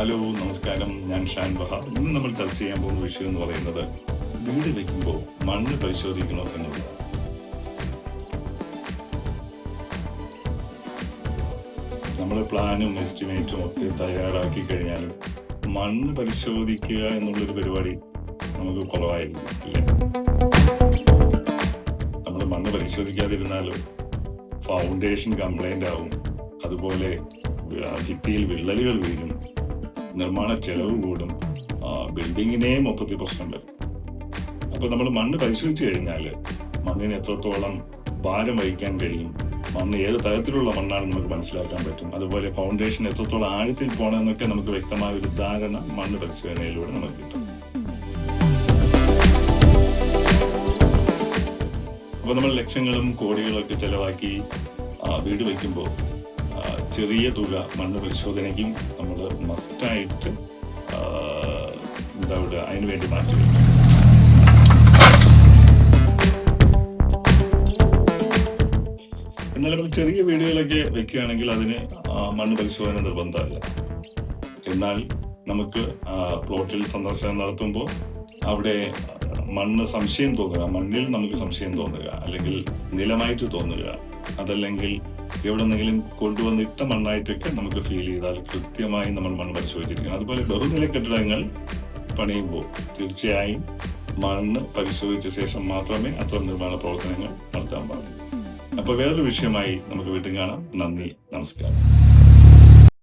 Hello, നമസ്കാരം. ഞാൻ ഷാൻ ബഹാർ. ഇന്ന് നമ്മൾ ചർച്ച ചെയ്യാൻ പോകുന്ന വിഷയം എന്ന് പറയുന്നത് വീട് വെക്കുമ്പോൾ മണ്ണ് പരിശോധിക്കണോ എന്നുള്ളതാണ്. നമ്മൾ പ്ലാനും എസ്റ്റിമേറ്റും ഒക്കെ തയ്യാറാക്കി കഴിഞ്ഞാലും മണ്ണ് പരിശോധിക്കുക എന്നുള്ളൊരു പരിപാടി നമുക്ക് കുറവായിരിക്കും അല്ലേ? നമ്മൾ മണ്ണ് പരിശോധിക്കാതിരുന്നാൽ ഫൗണ്ടേഷൻ കംപ്ലൈൻ്റ് ആവും, അതുപോലെ ഭിത്തിയിൽ വിള്ളലുകൾ വീഴും, നിർമ്മാണ ചെലവ് കൂടും, ബിൽഡിങ്ങിനെ മൊത്തത്തിൽ പ്രശ്നം വരും. അപ്പോൾ നമ്മൾ മണ്ണ് പരിശോധിച്ച് കഴിഞ്ഞാൽ മണ്ണിന് എത്രത്തോളം ഭാരം വഹിക്കാൻ കഴിയും, മണ്ണ് ഏത് തരത്തിലുള്ള മണ്ണാണെന്ന് നമുക്ക് മനസ്സിലാക്കാൻ പറ്റും. അതുപോലെ ഫൗണ്ടേഷൻ എത്രത്തോളം ആഴത്തിൽ പോകണമെന്നൊക്കെ നമുക്ക് വ്യക്തമായ ഒരു ധാരണ മണ്ണ് പരിശോധനയിലൂടെ നമുക്ക് കിട്ടും. അപ്പോൾ നമ്മൾ ലക്ഷങ്ങളും കോടികളൊക്കെ ചെലവാക്കി വീട് വയ്ക്കുമ്പോൾ ചെറിയ തുക മണ്ണ് പരിശോധനയ്ക്കും നമ്മൾ മസ്റ്റായിട്ട് അതിനു വേണ്ടി മാറ്റി വയ്ക്കും. എന്നാൽ നമ്മൾ ചെറിയ വീടുകളൊക്കെ വെക്കുകയാണെങ്കിൽ അതിന് മണ്ണ് പരിശോധന നിർബന്ധമല്ല. എന്നാൽ നമുക്ക് പ്ലോട്ടിൽ സന്ദർശനം നടത്തുമ്പോൾ അവിടെ മണ്ണിൽ നമുക്ക് സംശയം തോന്നുക, അല്ലെങ്കിൽ നിലമായിട്ട് തോന്നുക, അതല്ലെങ്കിൽ എവിടെന്നെങ്കിലും കൊണ്ടുവന്നിട്ട മണ്ണായിട്ടൊക്കെ നമുക്ക് ഫീൽ ചെയ്താൽ കൃത്യമായി നമ്മൾ മണ്ണ് പരിശോധിച്ചിരിക്കണം. അതുപോലെ ബഹുനില കെട്ടിടങ്ങൾ പണിയുമ്പോൾ തീർച്ചയായും മണ്ണ് പരിശോധിച്ച ശേഷം മാത്രമേ അത്തരം നിർമ്മാണ പ്രവർത്തനങ്ങൾ നടത്താൻ പാടുള്ളൂ. അപ്പോൾ വേറൊരു വിഷയമായി നമുക്ക് വീണ്ടും കാണാം. നന്ദി, നമസ്കാരം.